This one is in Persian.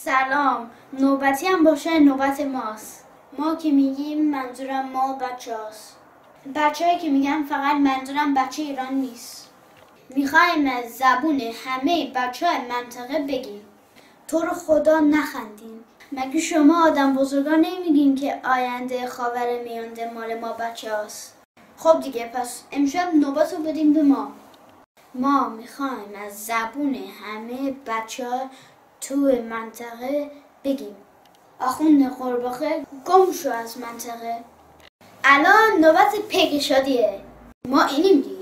سلام، نوبتی هم باشه نوبت ماست. ما که میگیم منظورم ما بچه هاست. بچه‌هایی که میگن فقط منظورم بچه ایران نیست. میخوایم از زبون همه بچه های منطقه بگیم. تو رو خدا نخندین. مگه شما آدم بزرگان نمیگین که آینده خاورمیانه مال ما بچه هاست؟ خب دیگه، پس امشب نوبت رو بدیم به ما. ما میخوایم از زبون همه بچه ها تو منطقه بگیم. آخوند قرباخه گم شو از منطقه. الان نوبت پیک شادیه. ما اینیم دیگه.